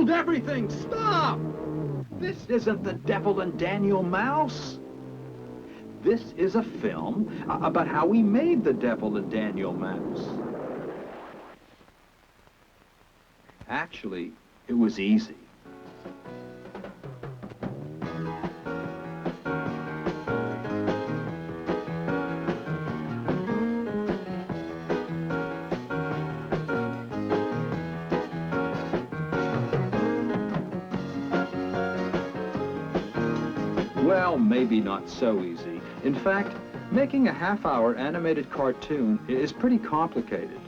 Hold everything! Stop! This isn't the Devil and Daniel Mouse. This is a film about how we made the Devil and Daniel Mouse. Actually, it was easy. Well, maybe not so easy. In fact, making a half-hour animated cartoon is pretty complicated.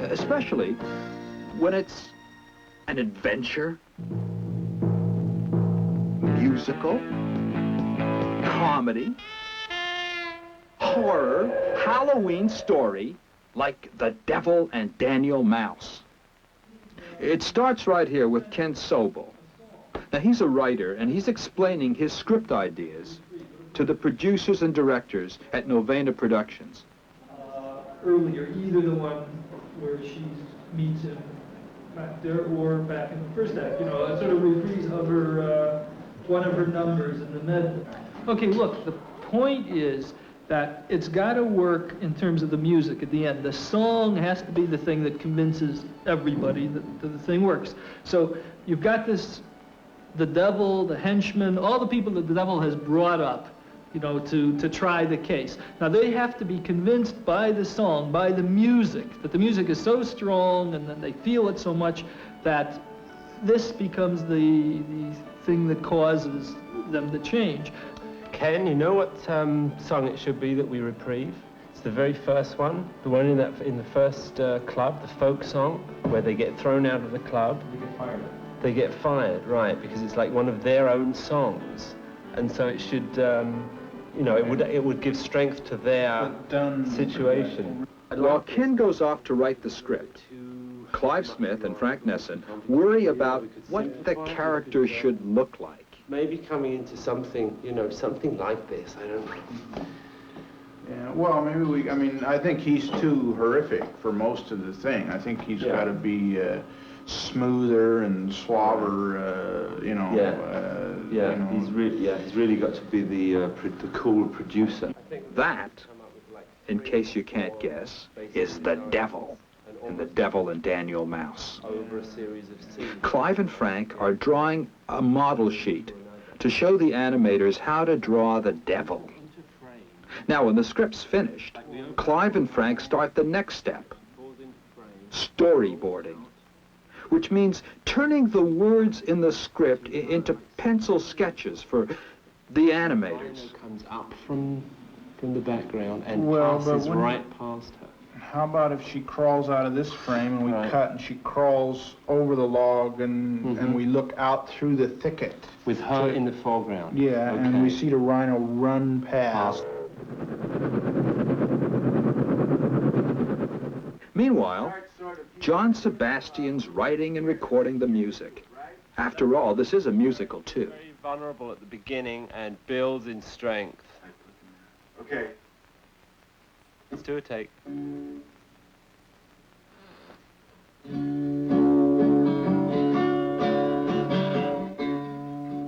Especially when it's an adventure, musical, comedy, horror, Halloween story like The Devil and Daniel Mouse. It starts right here with Ken Sobel. Now, he's a writer, and he's explaining his script ideas to the producers and directors at Nelvana Productions. Earlier, either the one where she meets him back there or back in the first act, you know, a sort of reprise of her, one of her numbers in the med. Okay, look, the point is that it's got to work in terms of the music at the end. The song has to be the thing that convinces everybody that the thing works. So you've got this, the devil, the henchman, all the people that the devil has brought up, you know, to try the case. Now, they have to be convinced by the song, by the music, that the music is so strong and then they feel it so much that this becomes the thing that causes them to change. Ken, you know what song it should be that we reprieve? It's the very first one, the one in the first club, the folk song, where they get thrown out of the club. They get fired. They get fired, right, because it's like one of their own songs. And so it should, you know, it would give strength to their situation. While Ken goes off to write the script, Clive Smith and Frank Nesson worry about what the characters should look like. Maybe coming into something, you know, something like this, I don't know. Yeah, well, maybe I mean, I think he's too horrific for most of the thing. I think he's got to be smoother and suaver, you know. You know. He's really got to be the cool producer. That, in case you can't guess, is the devil in The Devil and Daniel Mouse. Over a series of scenes. Clive and Frank are drawing a model sheet to show the animators how to draw the devil. Now, when the script's finished, Clive and Frank start the next step, storyboarding, which means turning the words in the script into pencil sketches for the animators. Comes up from the background and passes right past her. How about if she crawls out of this frame and we cut and she crawls over the log and we look out through the thicket? With her in the foreground? Yeah, okay. And we see the rhino run past. Meanwhile, John Sebastian's writing and recording the music. After all, this is a musical, too. Very vulnerable at the beginning and builds in strength. Okay. Let's do a take.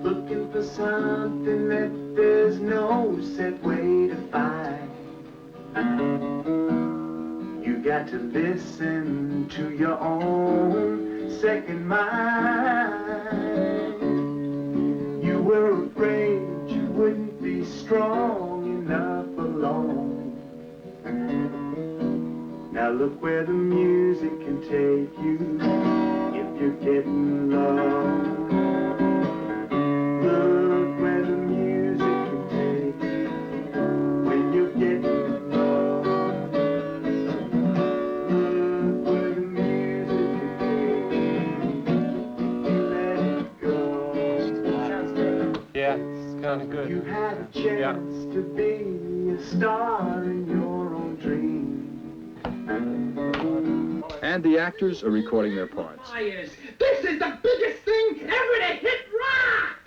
Looking for something that there's no set way to find. You got to listen to your own second mind. You were afraid you wouldn't be strong enough alone. Now look where the music can take you if you're getting low. Look where the music can take you when you're getting low. Look where the music can take you if you let it go. Yeah, it's kind of good. You had a chance to be a star in your own dream. And the actors are recording their parts. This is the biggest thing ever to hit rock!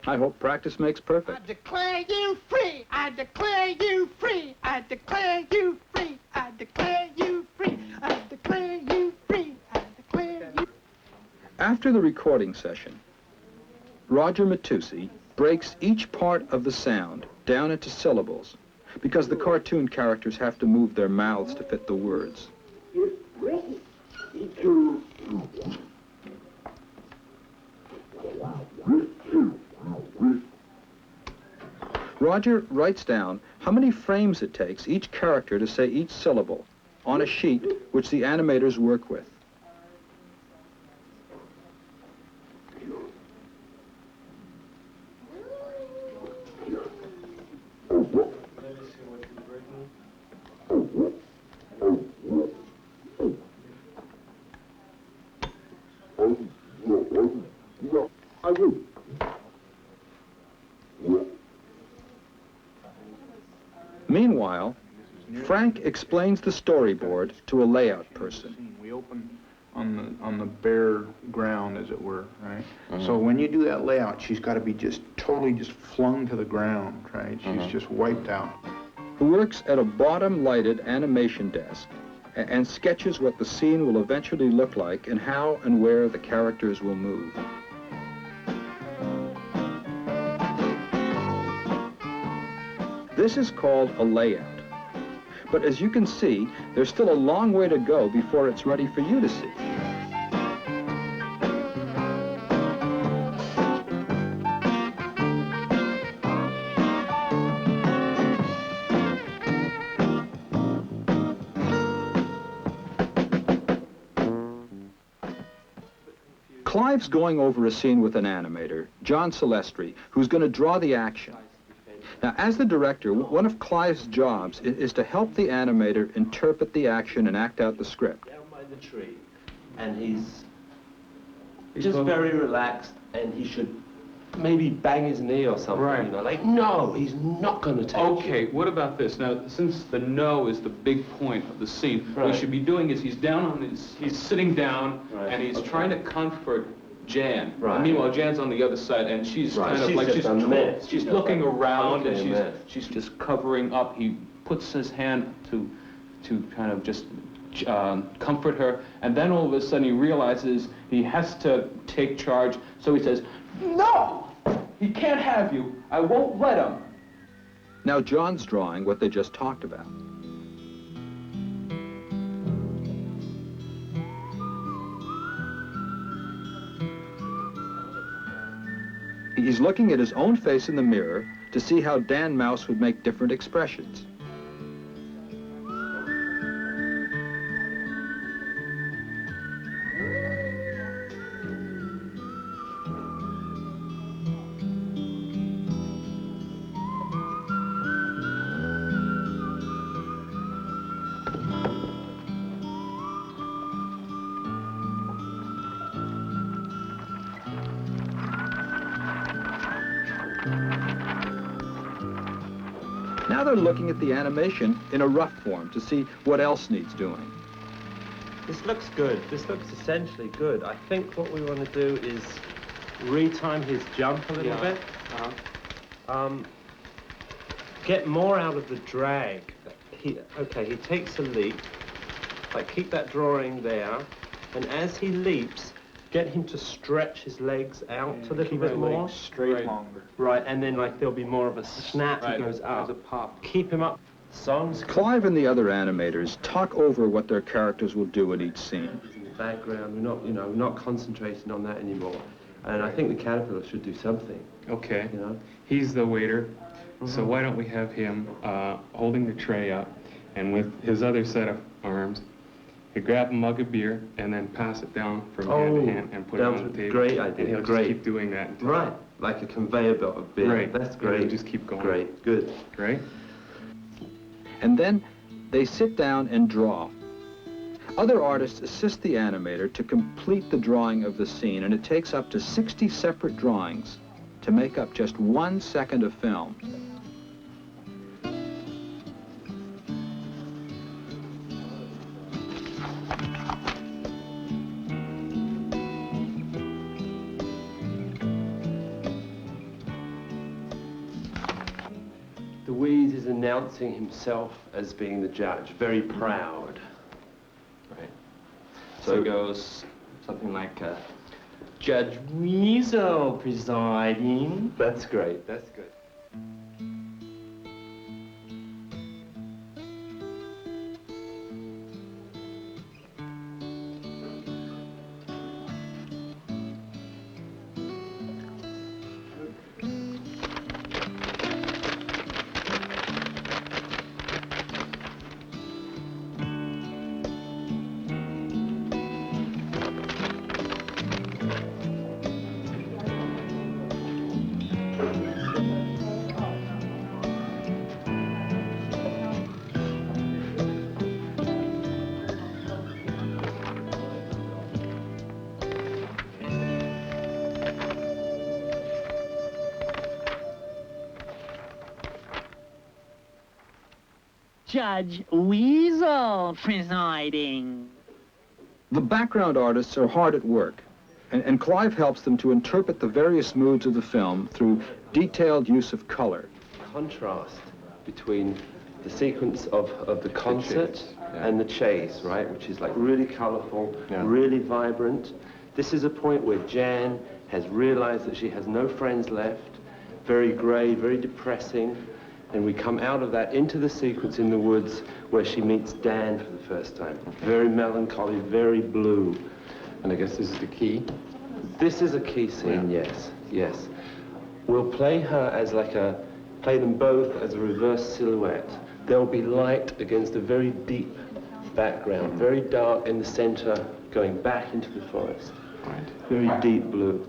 I hope practice makes perfect. I declare you free. I declare you free. I declare you free. I declare you free. I declare you free. I declare you. After the recording session, Roger Matussi breaks each part of the sound down into syllables because the cartoon characters have to move their mouths to fit the words. Roger writes down how many frames it takes each character to say each syllable on a sheet which the animators work with. Meanwhile, Frank explains the storyboard to a layout person. We open on the bare ground, as it were, right? So when you do that layout, she's got to be just totally just flung to the ground, right? She's just wiped out. Who works at a bottom-lighted animation desk and sketches what the scene will eventually look like and how and where the characters will move. This is called a layout. But as you can see, there's still a long way to go before it's ready for you to see. Clive's going over a scene with an animator, John Silvestri, who's going to draw the action. Now, as the director, one of Clive's jobs is to help the animator interpret the action and act out the script. Down by the tree, and he's just very relaxed, and he should maybe bang his knee or something, Right. you know, like, no, he's not going to take Okay, you. what about this? Now, since the no is the big point of the scene, what Right. he should be doing is he's sitting down, Right. and he's trying to comfort Jan. Right. And meanwhile, Jan's on the other side, and she's Right, kind of she's like, just a mess. she's She's looking just around, and okay, mess. she's just covering up. He puts his hand to kind of just comfort her, and then all of a sudden he realizes he has to take charge, so he says, "No! He can't have you. I won't let him." Now, John's drawing what they just talked about. He's looking at his own face in the mirror to see how Dan Mouse would make different expressions. Now they're looking at the animation in a rough form to see what else needs doing. This looks good. This looks essentially good. I think what we want to do is retime his jump a little Yeah. bit. Get more out of the drag. He takes a leap. Like, keep that drawing there. And as he leaps, get him to stretch his legs out a little Keep bit his more. legs straight Right. longer. Right, and then like there'll be more of a snap. Right, He goes up. there's a pop. Keep him up. Songs Clive and the other animators talk over what their characters will do in each scene. in the background. We're not concentrating on that anymore. And I think the caterpillar should do something. Okay, You know. he's the waiter, so why don't we have him holding the tray up, and with his other set of arms, he'd grab a mug of beer and then pass it down from hand to hand and put it down on the to- table. great idea, And he'll great. just keep doing that until... Right, like a conveyor belt of beer. Right, That's and it'll great. just keep going. Great, good. Right? And then they sit down and draw. Other artists assist the animator to complete the drawing of the scene, and it takes up to 60 separate drawings to make up just 1 second of film. announcing himself as being the judge, very proud. Right. So it goes something like, Judge Weasel presiding. That's great, that's good. Judge Weasel presiding. The background artists are hard at work, and Clive helps them to interpret the various moods of the film through detailed use of color. Contrast between the sequence of the concert and the chase, right, which is like really colorful, really vibrant. This is a point where Jan has realized that she has no friends left, very gray, very depressing, and we come out of that into the sequence in the woods where she meets Dan for the first time. Very melancholy, very blue. And I guess this is the key? This is a key scene, yes, yes. We'll play her as play them both as a reverse silhouette. There'll be light against a very deep background, very dark in the center, going back into the forest. Right. Very deep blue.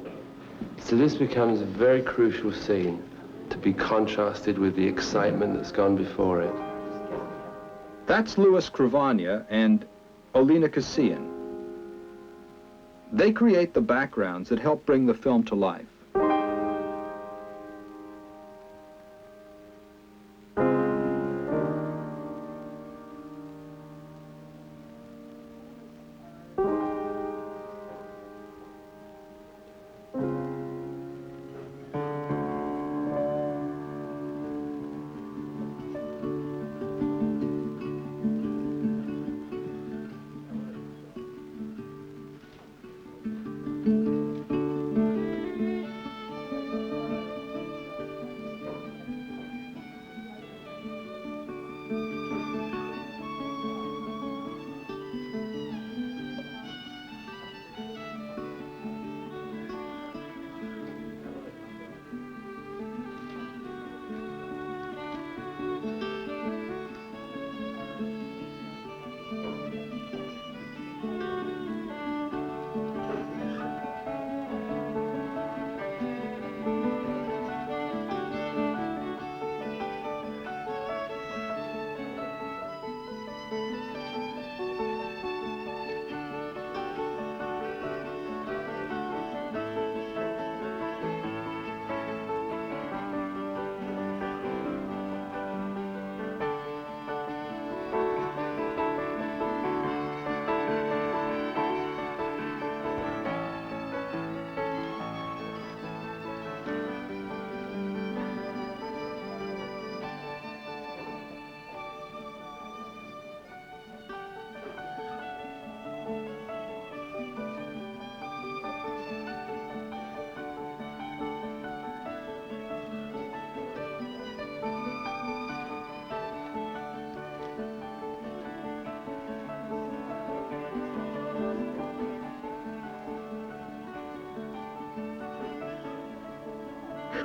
So this becomes a very crucial scene to be contrasted with the excitement that's gone before it. That's Louis Cravagna and Olena Cassian. They create the backgrounds that help bring the film to life.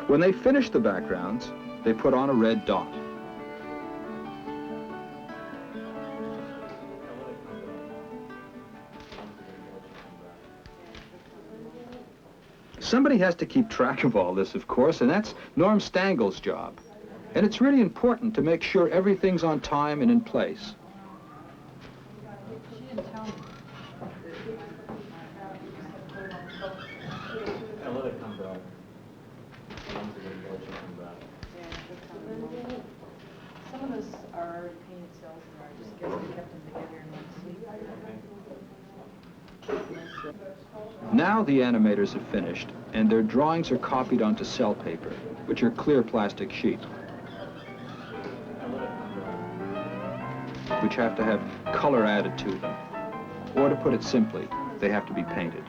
When they finish the backgrounds, they put on a red dot. Somebody has to keep track of all this, of course, and that's Norm Stangel's job. And it's really important to make sure everything's on time and in place. Some of those are already painted cells and are just kept them together in one sleeve. Now the animators have finished, and their drawings are copied onto cell paper, which are clear plastic sheets. which have to have color added to them. Or to put it simply, they have to be painted.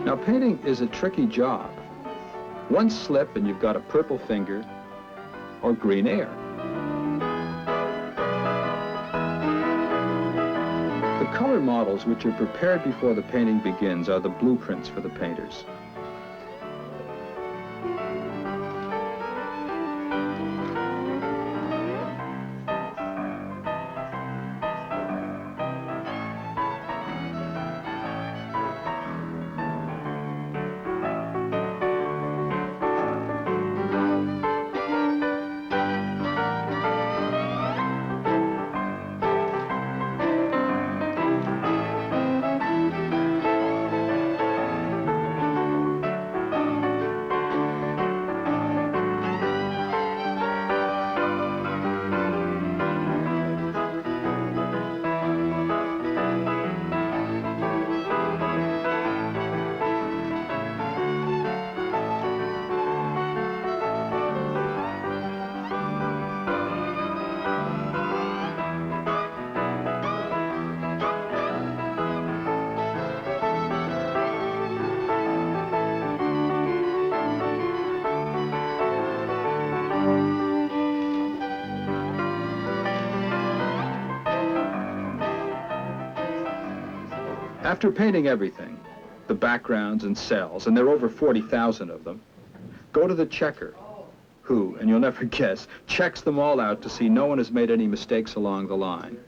Now, painting is a tricky job. One slip and you've got a purple finger or green air. The color models which are prepared before the painting begins are the blueprints for the painters. After painting everything, the backgrounds and cells, and there are over 40,000 of them, go to the checker, who, and you'll never guess, checks them all out to see no one has made any mistakes along the line.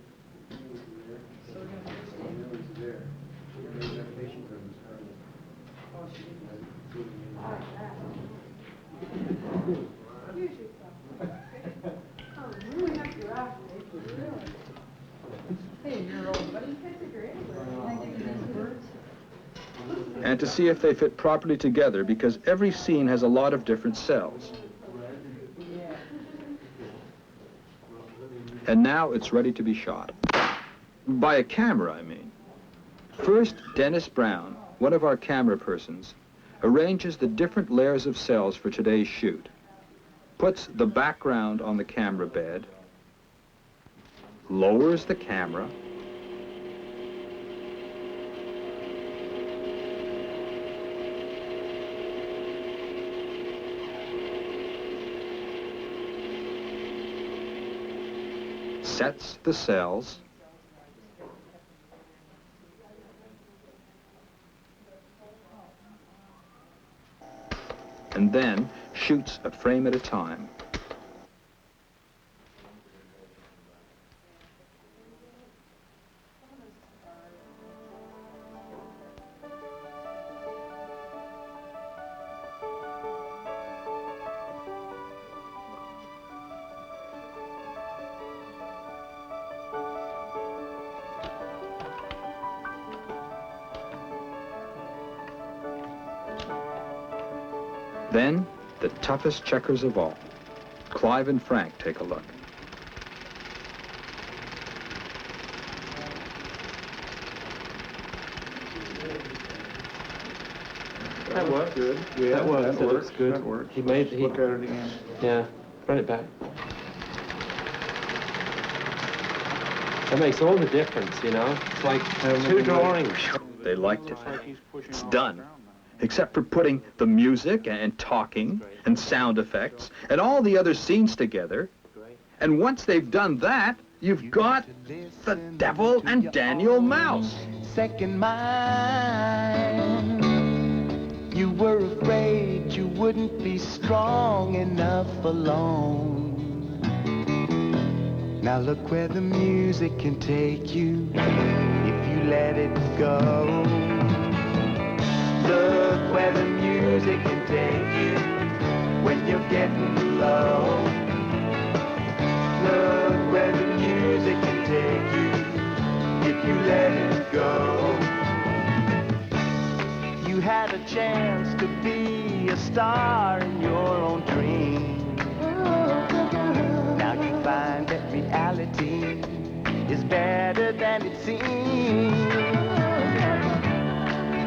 And to see if they fit properly together, because every scene has a lot of different cells. And now it's ready to be shot. By a camera, I mean. First, Dennis Brown, one of our camera persons, arranges the different layers of cells for today's shoot, puts the background on the camera bed, lowers the camera, sets the cells, and then shoots a frame at a time. Then, the toughest checkers of all. Clive and Frank take a look. That works. Good. Yeah, that works. That looks good. That works. He made. Look at it again. Yeah. Run it back. That makes all the difference, you know. It's like two drawings. They liked it. It's done. Except for putting the music and talking and sound effects and all the other scenes together. And once they've done that, you've got the Devil and Daniel Mouse. Second mind, you were afraid you wouldn't be strong enough alone. Now look where the music can take you if you let it go. Look where the music can take you when you're getting low. Look where the music can take you if you let it go. You had a chance to be a star in your own dream. Now you find that seen.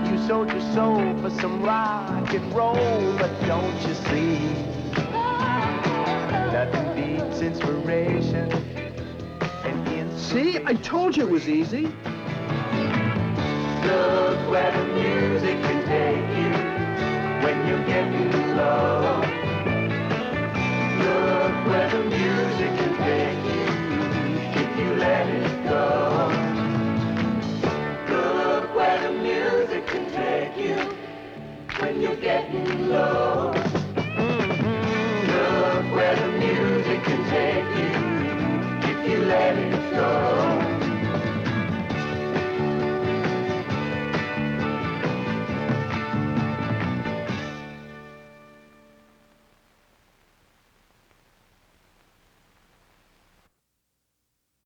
You sold your soul for some rock and roll, but don't you see? Nothing beats inspiration and See, I told you it was easy. Look where the music can take you when you get in love. Look where the music